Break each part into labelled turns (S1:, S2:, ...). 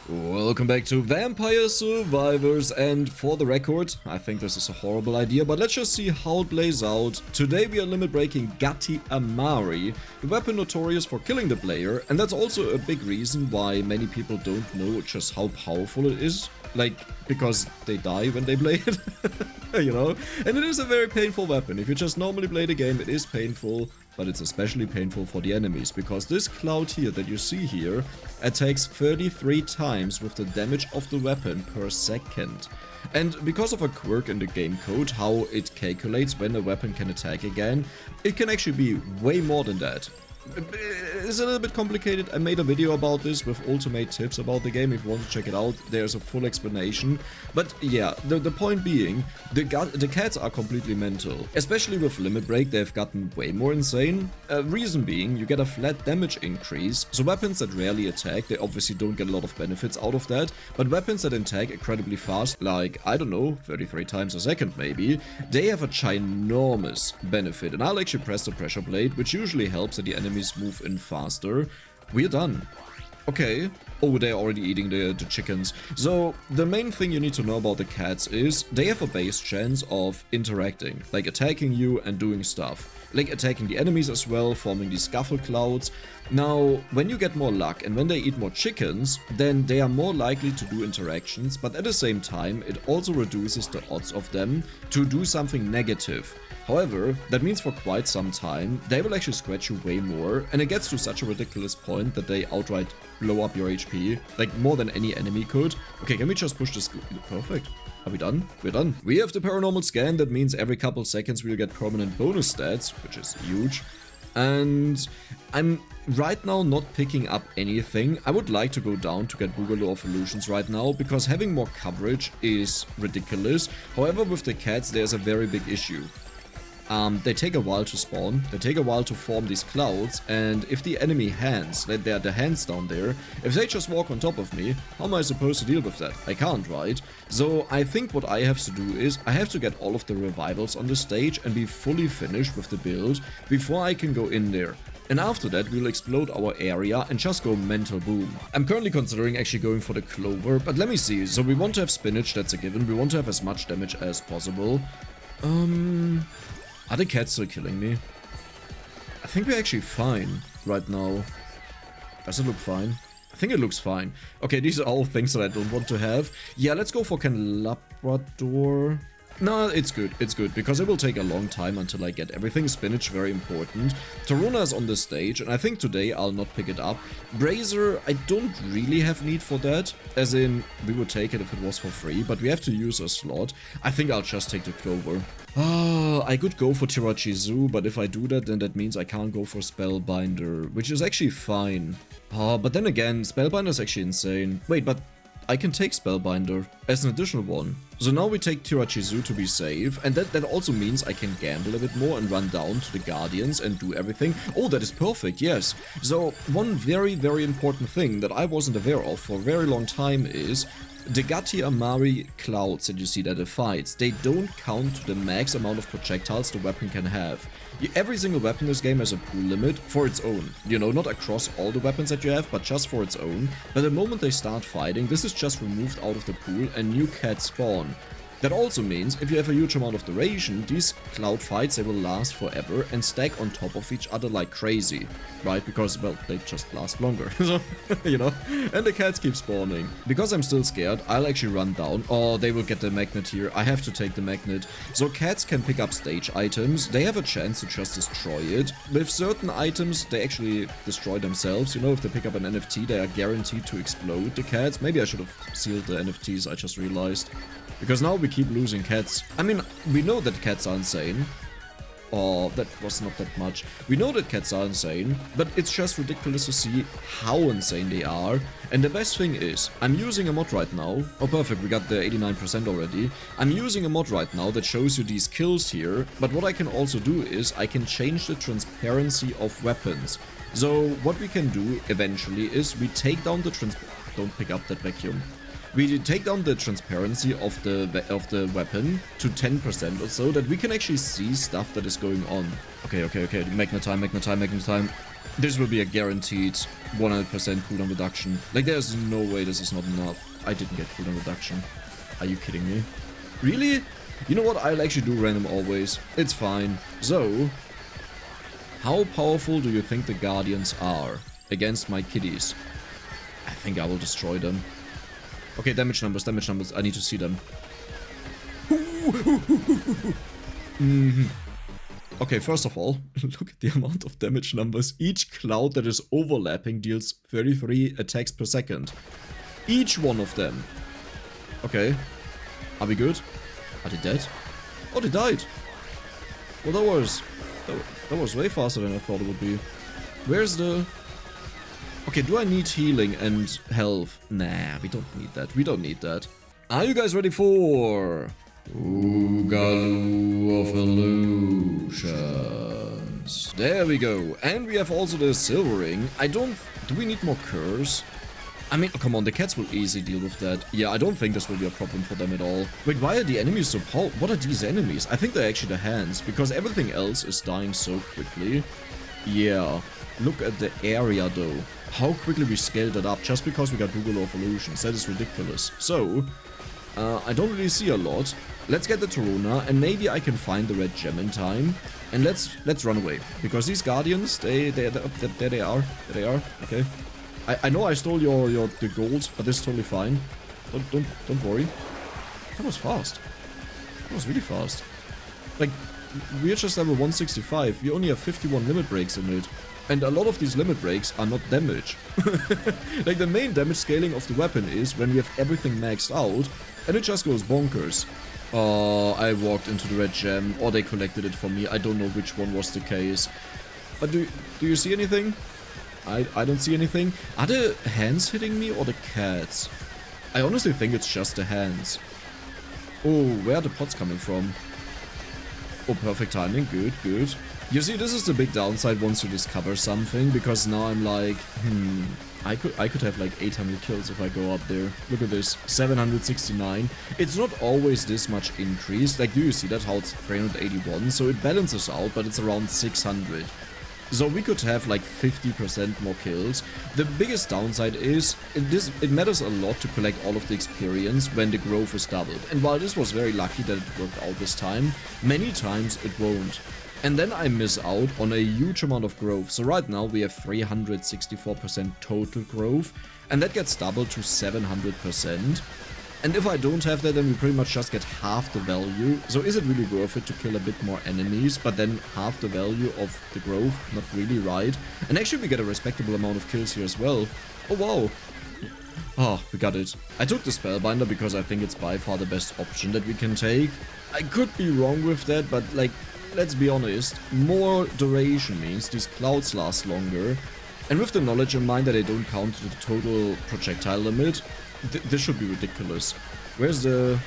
S1: Welcome back to Vampire Survivors, and for the record, I think this is a horrible idea, but let's just see how it plays out. Today we are limit breaking Gatti Amari, the weapon notorious for killing the player, and that's also a big reason why many people don't know just how powerful it is. Like, because they die when they play it, you know? And it is a very painful weapon. If you just normally play the game, it is painful, but it's especially painful for the enemies, because this cloud here that you see here attacks 33 times with the damage of the weapon per second. And because of a quirk in the game code, how it calculates when a weapon can attack again, it can actually be way more than that. It's a little bit complicated. I made a video about this with ultimate tips about the game. If you want to check it out, there's a full explanation. But yeah, the point being, the cats are completely mental. Especially with Limit Break, they've gotten way more insane. Reason being, you get a flat damage increase. So weapons that rarely attack, they obviously don't get a lot of benefits out of that. But weapons that attack incredibly fast, like, I don't know, 33 times a second maybe, they have a ginormous benefit. And I'll actually press the pressure plate, which usually helps that the enemies move in faster. We're done. Okay. Oh, they're already eating the chickens. So, the main thing you need to know about the cats is they have a base chance of interacting, like attacking you and doing stuff. Like attacking the enemies as well, forming these scuffle clouds. Now, when you get more luck and when they eat more chickens, then they are more likely to do interactions, but at the same time, it also reduces the odds of them to do something negative. However, that means for quite some time, they will actually scratch you way more, and it gets to such a ridiculous point that they outright blow up your HP, like more than any enemy could. Okay, can we just push this? Perfect. Are we done? We're done. We have the paranormal scan. That means every couple seconds we'll get permanent bonus stats, which is huge. And I'm right now not picking up anything. I would like to go down to get Boogaloo of Illusions right now, because having more coverage is ridiculous. However, with the cats, there's a very big issue. They take a while to spawn, they take a while to form these clouds, and if the enemy hands, like they're the hands down there, if they just walk on top of me, how am I supposed to deal with that? I can't, right? So I think what I have to do is, I have to get all of the revivals on the stage and be fully finished with the build before I can go in there. And after that, we'll explode our area and just go mental boom. I'm currently considering actually going for the clover, but let me see. So we want to have spinach, that's a given. We want to have as much damage as possible. Are the cats still killing me? I think we're actually fine right now. Does it look fine? I think it looks fine. Okay, these are all things that I don't want to have. Yeah, let's go for Candelabrador. No, it's good, because it will take a long time until I get everything. Spinach, very important. Taruna is on the stage, and I think today I'll not pick it up. Brazier, I don't really have need for that, as in, we would take it if it was for free, but we have to use a slot. I think I'll just take the Clover. I could go for Tirachizu, but if I do that, then that means I can't go for Spellbinder, which is actually fine. But then again, Spellbinder is actually insane. Wait, but I can take Spellbinder as an additional one. So now we take Tirachizu to be safe, and that also means I can gamble a bit more and run down to the Guardians and do everything. Oh, that is perfect, yes. So one very, very important thing that I wasn't aware of for a very long time is the Gatti Amari clouds that you see that it fights, they don't count to the max amount of projectiles the weapon can have. Every single weapon in this game has a pool limit for its own. You know, not across all the weapons that you have, but just for its own. But the moment they start fighting, this is just removed out of the pool and new cats spawn. That also means, if you have a huge amount of duration, these cloud fights, they will last forever and stack on top of each other like crazy, right? Because, well, they just last longer, so, you know? And the cats keep spawning. Because I'm still scared, I'll actually run down. Oh, they will get the magnet here. I have to take the magnet. So cats can pick up stage items. They have a chance to just destroy it. With certain items, they actually destroy themselves. You know, if they pick up an NFT, they are guaranteed to explode, the cats. Maybe I should have sealed the NFTs, I just realized. Because now we keep losing cats. I mean, we know that cats are insane. Oh, that was not that much. We know that cats are insane, but it's just ridiculous to see how insane they are. And the best thing is, I'm using a mod right now. Oh, perfect, we got the 89% already. I'm using a mod right now that shows you these kills here. But what I can also do is, I can change the transparency of weapons. So, what we can do eventually is, we take down the Don't pick up that vacuum. We take down the transparency of the weapon to 10% or so, that we can actually see stuff that is going on. Okay. Magnet time. This will be a guaranteed 100% cooldown reduction. Like, there's no way this is not enough. I didn't get cooldown reduction. Are you kidding me? Really? You know what? I'll actually do random always. It's fine. So, how powerful do you think the Guardians are against my kitties? I think I will destroy them. Okay, damage numbers, damage numbers. I need to see them. Okay, first of all, look at the amount of damage numbers. Each cloud that is overlapping deals 33 attacks per second. Each one of them. Okay. Are we good? Are they dead? Oh, they died. Well, that was way faster than I thought it would be. Where's the... Okay, do I need healing and health? Nah, we don't need that. We don't need that. Are you guys ready for... Oogaloo of Illusions? There we go. And we have also the silver ring. Do we need more curse? I mean, oh, come on, the cats will easily deal with that. Yeah, I don't think this will be a problem for them at all. Wait, why are the enemies so powerful? What are these enemies? I think they're actually the hands, because everything else is dying so quickly. Yeah, look at the area though. How quickly we scaled it up just because we got Google of Illusions. That is ridiculous. So, I don't really see a lot. Let's get the Toruna, and maybe I can find the red gem in time. And let's run away, because these guardians, there they are. There they are. Okay. I know I stole the gold, but this is totally fine. Don't worry. That was fast. That was really fast. Like, we're just level 165. We only have 51 limit breaks in it. And a lot of these limit breaks are not damage. Like, the main damage scaling of the weapon is when we have everything maxed out, and it just goes bonkers. Oh, I walked into the red gem, or they collected it for me. I don't know which one was the case. But do you see anything? I don't see anything. Are the hands hitting me or the cats? I honestly think it's just the hands. Oh, where are the pots coming from? Oh, perfect timing. Good, good. You see, this is the big downside once you discover something, because now I'm like, I could have like 800 kills if I go up there. Look at this, 769. It's not always this much increased. Like, do you see that, how it's 381? So it balances out, but it's around 600. So we could have like 50% more kills. The biggest downside is, it matters a lot to collect all of the experience when the growth is doubled. And while this was very lucky that it worked out this time, many times it won't. And then I miss out on a huge amount of growth. So right now we have 364% total growth, and that gets doubled to 700%. And if I don't have that, then we pretty much just get half the value. So is it really worth it to kill a bit more enemies, but then half the value of the growth? Not really, right? And actually we get a respectable amount of kills here as well. Oh wow. Oh, we got it. I took the Spellbinder because I think it's by far the best option that we can take. I could be wrong with that, but like, let's be honest, more duration means these clouds last longer. And with the knowledge in mind that they don't count to the total projectile limit, this should be ridiculous. Where's the...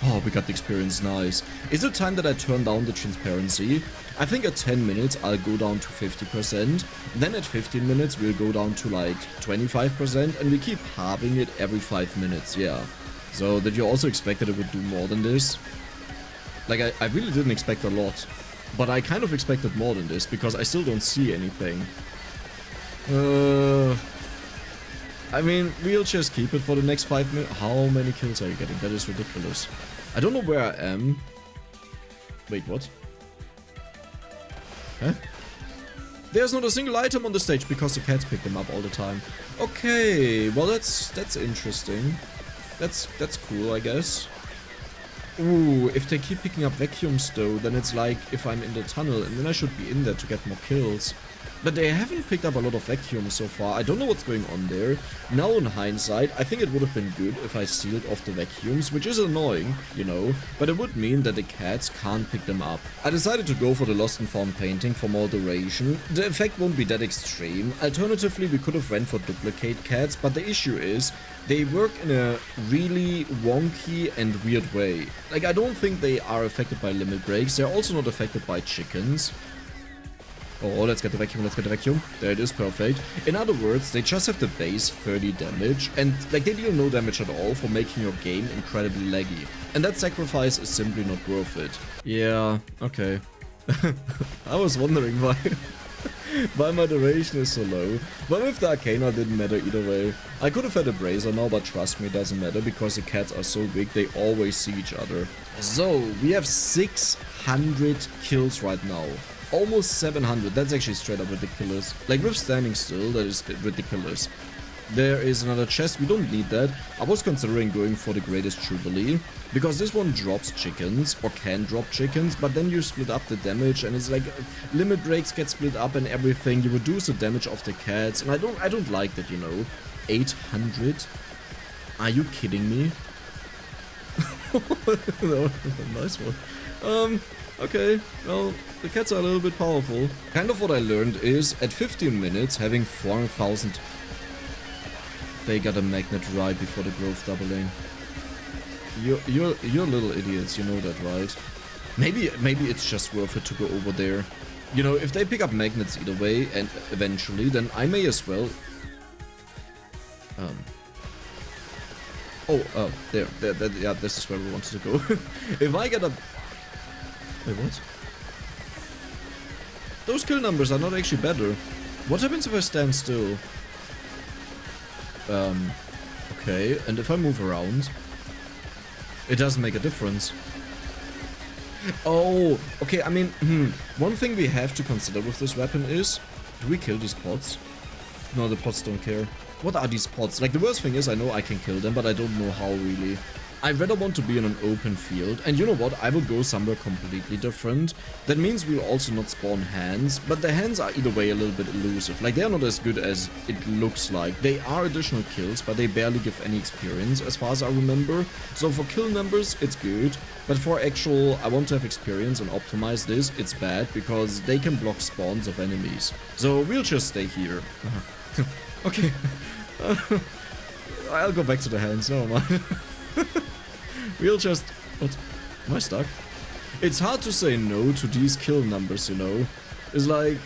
S1: Oh, we got the experience, nice. Is it time that I turn down the transparency? I think at 10 minutes I'll go down to 50%, then at 15 minutes we'll go down to like 25%, and we keep halving it every 5 minutes, yeah. So did you also expect that it would do more than this? Like, I really didn't expect a lot, but I kind of expected more than this, because I still don't see anything. I mean, we'll just keep it for the next 5 minutes. How many kills are you getting? That is ridiculous. I don't know where I am. Wait, what? Huh? There's not a single item on the stage because the cats pick them up all the time. Okay, well that's interesting. That's cool, I guess. Ooh, if they keep picking up vacuums though, then it's like if I'm in the tunnel, and then I should be in there to get more kills. But they haven't picked up a lot of vacuums so far. I don't know what's going on there. Now in hindsight, I think it would have been good if I sealed off the vacuums, which is annoying, you know, but it would mean that the cats can't pick them up. I decided to go for the Lost and Found painting for more duration. The effect won't be that extreme. Alternatively, we could have went for duplicate cats, but the issue is they work in a really wonky and weird way. Like, I don't think they are affected by limit breaks. They're also not affected by chickens. Oh, let's get the vacuum, let's get the vacuum. There it is, perfect. In other words, they just have the base 30 damage, and like they deal no damage at all for making your game incredibly laggy. And that sacrifice is simply not worth it. Yeah, okay. I was wondering why. Why my duration is so low. But with the Arcana didn't matter either way. I could have had a Bracer now, but trust me, it doesn't matter because the cats are so big, they always see each other. So, we have 600 kills right now. Almost 700, that's actually straight up ridiculous. Like, with standing still, that is ridiculous. There is another chest, we don't need that. I was considering going for the Greatest Jubilee, because this one drops chickens, or can drop chickens, but then you split up the damage, and it's like, limit breaks get split up and everything, you reduce the damage of the cats, and I don't like that, you know. 800? Are you kidding me? No, nice one. Okay, well, the cats are a little bit powerful. Kind of what I learned is, at 15 minutes, having 400,000... They got a magnet right before the growth doubling. You're little idiots, you know that, right? Maybe it's just worth it to go over there. You know, if they pick up magnets either way, and eventually, then I may as well... there, yeah, this is where we wanted to go. If I get a... Wait, what? Those kill numbers are not actually better. What happens if I stand still? Okay, and if I move around, it doesn't make a difference. Oh, okay, I mean, one thing we have to consider with this weapon is, do we kill these pods? No, the pods don't care. What are these pods? Like, the worst thing is, I know I can kill them, but I don't know how really. I rather want to be in an open field, and you know what, I will go somewhere completely different. That means we'll also not spawn hands, but the hands are either way a little bit elusive. Like, they're not as good as it looks like. They are additional kills, but they barely give any experience, as far as I remember. So for kill numbers, it's good, but for actual, I want to have experience and optimize this, it's bad, because they can block spawns of enemies. So we'll just stay here. Okay. I'll go back to the hands, never mind. We'll just... What? Am I stuck? It's hard to say no to these kill numbers, you know? It's like...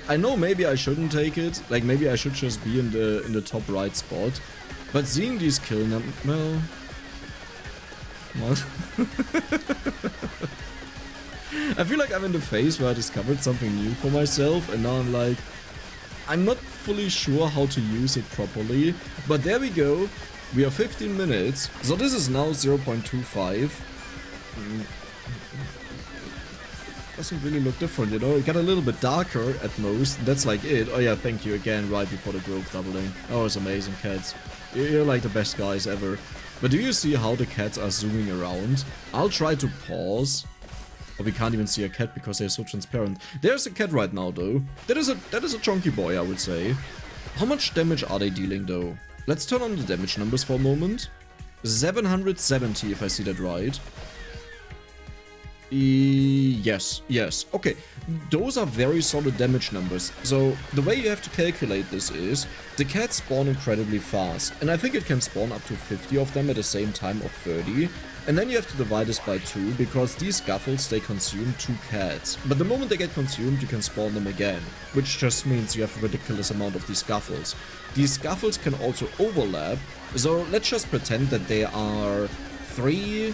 S1: I know maybe I shouldn't take it. Like, maybe I should just be in the top right spot. But seeing these kill numbers... Well... What? I feel like I'm in the phase where I discovered something new for myself, and now I'm like... I'm not fully sure how to use it properly, but there we go. We are 15 minutes, so this is now 0.25. Doesn't really look different, you know? It got a little bit darker at most, that's like it. Oh yeah, thank you again, right before the growth doubling. Oh, it's amazing, cats. You're like the best guys ever. But do you see how the cats are zooming around? I'll try to pause. Oh, we can't even see a cat because they're so transparent. There's a cat right now, though. That is a chunky boy, I would say. How much damage are they dealing, though? Let's turn on the damage numbers for a moment. 770, if I see that right. Yes. Okay, those are very solid damage numbers. So the way you have to calculate this is, the cats spawn incredibly fast. And I think it can spawn up to 50 of them at the same time, or 30. And then you have to divide this by 2, because these scuffles, they consume 2 cats. But the moment they get consumed, you can spawn them again. Which just means you have a ridiculous amount of these scuffles. These scuffles can also overlap. So let's just pretend that there are 3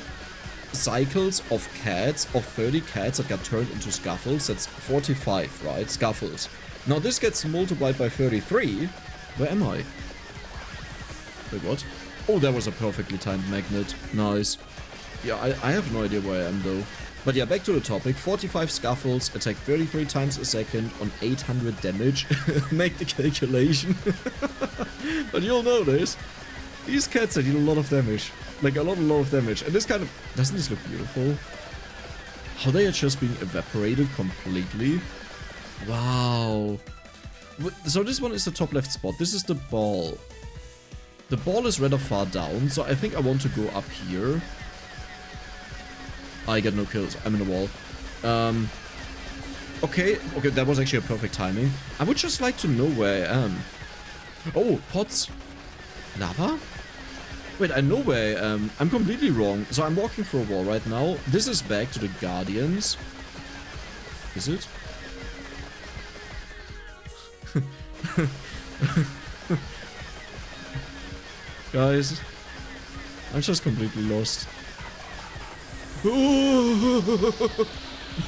S1: cycles of cats, of 30 cats that got turned into scuffles. That's 45, right? Scuffles. Now this gets multiplied by 33. Where am I? Wait, what? Oh, that was a perfectly timed magnet. Nice. Yeah, I have no idea where I am though. But yeah, back to the topic. 45 scuffles, attack 33 times a second on 800 damage. Make the calculation. But you'll notice, these cats deal a lot of damage. Like a lot of damage. And this kind of... Doesn't this look beautiful? How they are just being evaporated completely. Wow. So this one is the top left spot. This is the ball. The ball is rather far down, so I think I want to go up here. I get no kills. I'm in the wall. Okay, that was actually a perfect timing. I would just like to know where I am. Oh, pots. Lava? Wait, I know where I am. I'm completely wrong. So I'm walking through a wall right now. This is back to the Guardians. Is it? Guys, I'm just completely lost.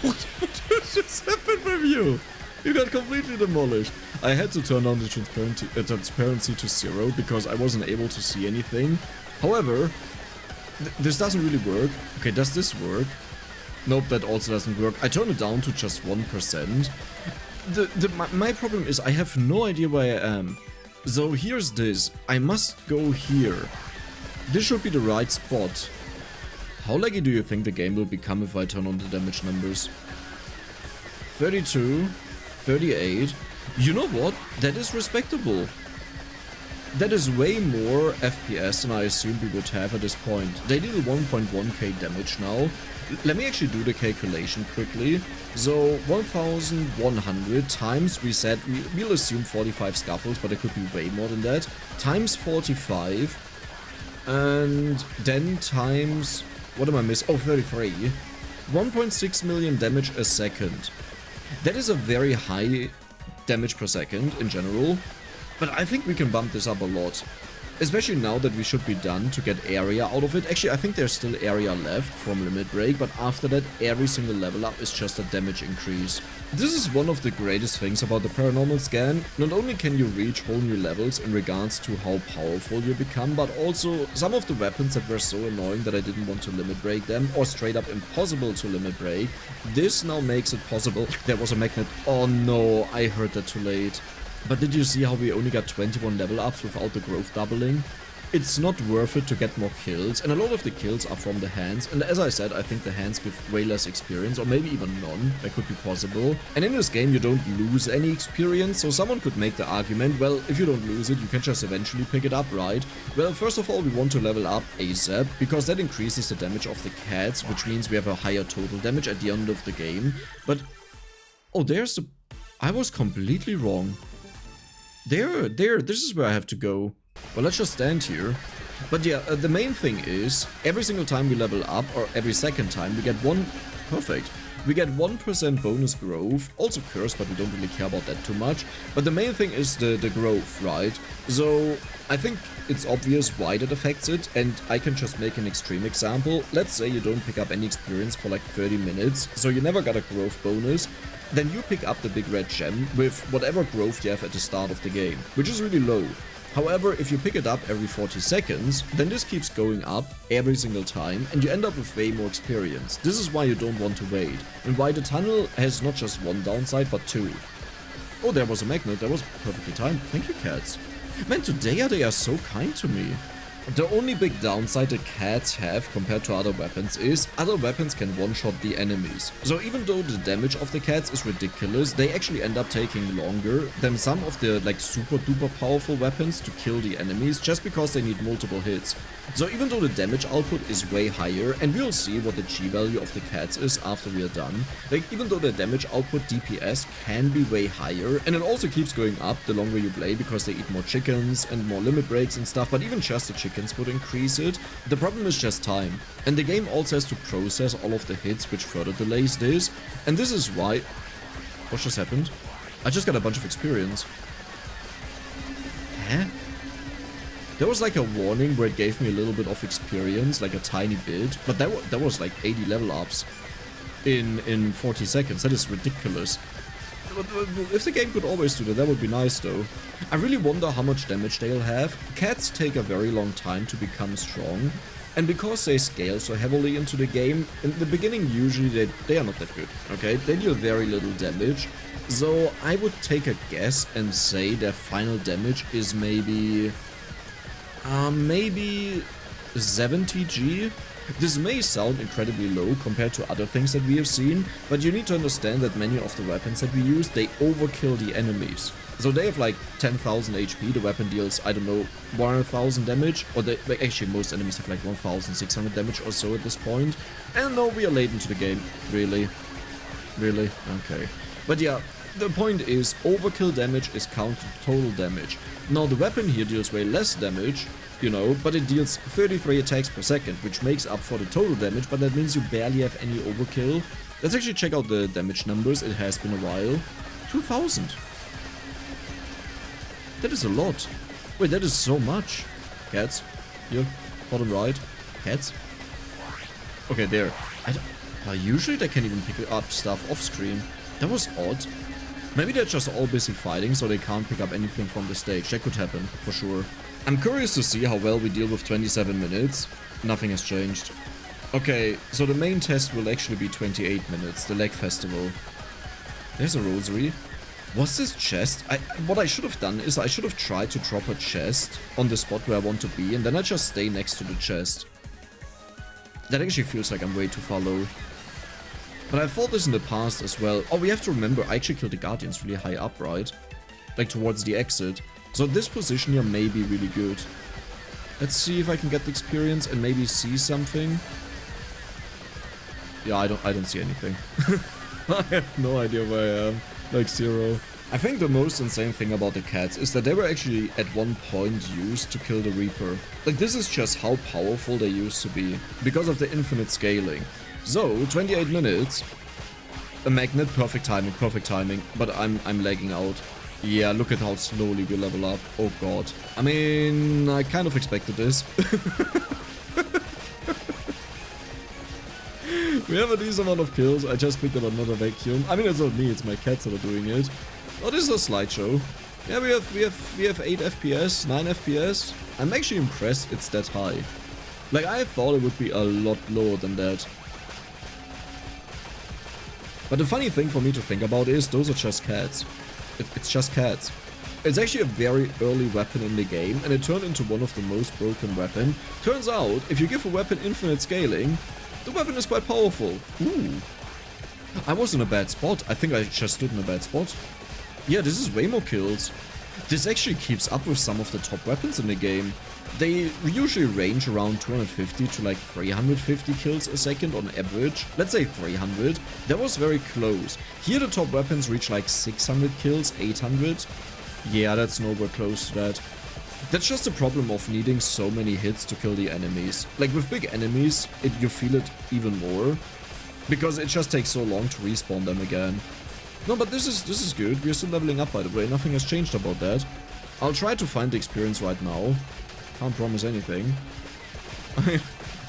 S1: What just happened with you? You got completely demolished. I had to turn on the transparency to 0 because I wasn't able to see anything. However, this doesn't really work. Okay, does this work? Nope, that also doesn't work. I turned it down to just 1%. My problem is I have no idea where I am. So here's this. I must go here. This should be the right spot. How laggy do you think the game will become if I turn on the damage numbers? 32, 38. You know what? That is respectable. That is way more FPS than I assumed we would have at this point. They deal 1.1k damage now. Let me actually do the calculation quickly. So 1100 times, we said, we'll assume 45 scuffles, but it could be way more than that. Times 45. And then times... What am I missing? Oh, 33. 1.6 million damage a second. That is a very high damage per second in general. But I think we can bump this up a lot. Especially now that we should be done to get area out of it. Actually, I think there's still area left from Limit Break, but after that, every single level up is just a damage increase. This is one of the greatest things about the Paranormal Scan. Not only can you reach whole new levels in regards to how powerful you become, but also some of the weapons that were so annoying that I didn't want to Limit Break them, or straight up impossible to Limit Break. This now makes it possible. There was a magnet. Oh no, I heard that too late. But did you see how we only got 21 level ups without the growth doubling? It's not worth it to get more kills, and a lot of the kills are from the hands, and as I said, I think the hands give way less experience, or maybe even none, that could be possible. And in this game you don't lose any experience, so someone could make the argument, well, if you don't lose it, you can just eventually pick it up, right? Well, first of all, we want to level up ASAP, because that increases the damage of the cats, which means we have a higher total damage at the end of the game. But, oh, there's the... I was completely wrong. There, this is where I have to go. Well, let's just stand here. But yeah, the main thing is, every single time we level up, or every second time, we get perfect. We get 1% bonus growth, also cursed, but we don't really care about that too much. But the main thing is the growth, right? So, I think it's obvious why that affects it, and I can just make an extreme example. Let's say you don't pick up any experience for like 30 minutes, so you never got a growth bonus. Then you pick up the big red gem with whatever growth you have at the start of the game, which is really low. However, if you pick it up every 40 seconds, then this keeps going up every single time and you end up with way more experience. This is why you don't want to wait, and why the tunnel has not just one downside but two. Oh, there was a magnet, that was perfectly timed. Thank you, cats. Man, today they are so kind to me. The only big downside the cats have compared to other weapons is other weapons can one-shot the enemies. So even though the damage of the cats is ridiculous, they actually end up taking longer than some of the like super duper powerful weapons to kill the enemies just because they need multiple hits. So even though the damage output is way higher, and we'll see what the G value of the cats is after we are done, like even though the damage output DPS can be way higher, and it also keeps going up the longer you play because they eat more chickens and more limit breaks and stuff, but even just the chickens would increase it. The problem is just time, and the game also has to process all of the hits, which further delays this, and this is why... What just happened? I just got a bunch of experience. Huh? There was like a warning where it gave me a little bit of experience, like a tiny bit, but that was like 80 level ups in 40 seconds. That is ridiculous. If the game could always do that, that would be nice though. I really wonder how much damage they'll have. Cats take a very long time to become strong, and because they scale so heavily into the game, in the beginning usually they are not that good, okay? They deal very little damage, so I would take a guess and say their final damage is maybe 70G. This may sound incredibly low compared to other things that we have seen, but you need to understand that many of the weapons that we use, they overkill the enemies. So they have like 10,000 HP, the weapon deals, I don't know, 100,000 damage, or actually most enemies have like 1,600 damage or so at this point. And no, we are late into the game. Really? Really? Okay. But yeah, the point is, overkill damage is counted to total damage. Now the weapon here deals way less damage, you know, but it deals 33 attacks per second, which makes up for the total damage, but that means you barely have any overkill. Let's actually check out the damage numbers, it has been a while. 2,000. That is a lot. Wait, that is so much. Cats. Here, bottom right. Cats. Okay, there. Usually they can even pick up stuff off screen. That was odd. Maybe they're just all busy fighting, so they can't pick up anything from the stage. That could happen, for sure. I'm curious to see how well we deal with 27 minutes. Nothing has changed. Okay, so the main test will actually be 28 minutes, the leg festival. There's a rosary. What's this chest? What I should have done is I should have tried to drop a chest on the spot where I want to be, and then I just stay next to the chest. That actually feels like I'm way too far low. But I thought this in the past as well. Oh, we have to remember, I actually killed the Guardians really high up, right? Like towards the exit. So this position here may be really good. Let's see if I can get the experience and maybe see something. Yeah, I don't see anything. I have no idea where I am. Like 0. I think the most insane thing about the cats is that they were actually at one point used to kill the Reaper. Like, this is just how powerful they used to be, because of the infinite scaling. So, 28 minutes, a magnet, perfect timing, but I'm lagging out. Yeah, look at how slowly we level up. Oh god. I mean, I kind of expected this. We have a decent amount of kills. I just picked up another vacuum. I mean, it's not me, it's my cats that are doing it. Oh, this is a slideshow. Yeah, we have 8 FPS, 9 FPS. I'm actually impressed it's that high. Like, I thought it would be a lot lower than that. But the funny thing for me to think about is those are just cats. It's just cats. It's actually a very early weapon in the game, and it turned into one of the most broken weapons. Turns out, if you give a weapon infinite scaling, the weapon is quite powerful. Ooh. I was in a bad spot. I think I just stood in a bad spot. Yeah, this is way more kills. This actually keeps up with some of the top weapons in the game. They usually range around 250 to like 350 kills a second on average. Let's say 300. That was very close. Here the top weapons reach like 600 kills, 800. Yeah, that's nowhere close to that. That's just the problem of needing so many hits to kill the enemies. Like with big enemies, you feel it even more. Because it just takes so long to respawn them again. No, but this is good. We're still leveling up, by the way. Nothing has changed about that. I'll try to find the experience right now. Can't promise anything.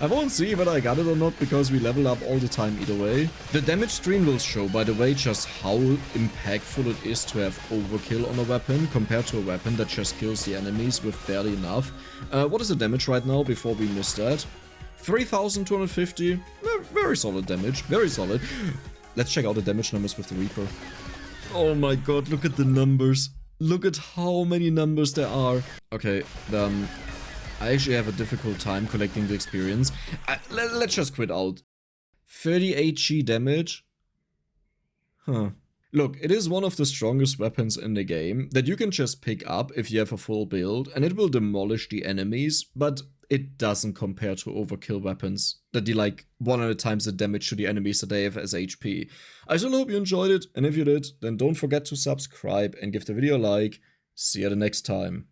S1: I won't see whether I got it or not, because we level up all the time either way. The damage screen will show, by the way, just how impactful it is to have overkill on a weapon compared to a weapon that just kills the enemies with barely enough. What is the damage right now before we miss that? 3,250. Very solid damage. Very solid. Let's check out the damage numbers with the Reaper. Oh my god, look at the numbers. Look at how many numbers there are. Okay, I actually have a difficult time collecting the experience. Let's just quit out. 38 G damage? Huh. Look, it is one of the strongest weapons in the game that you can just pick up if you have a full build, and it will demolish the enemies, but it doesn't compare to overkill weapons that deal like 100 times the damage to the enemies that they have as HP. I still hope you enjoyed it, and if you did, then don't forget to subscribe and give the video a like. See you the next time.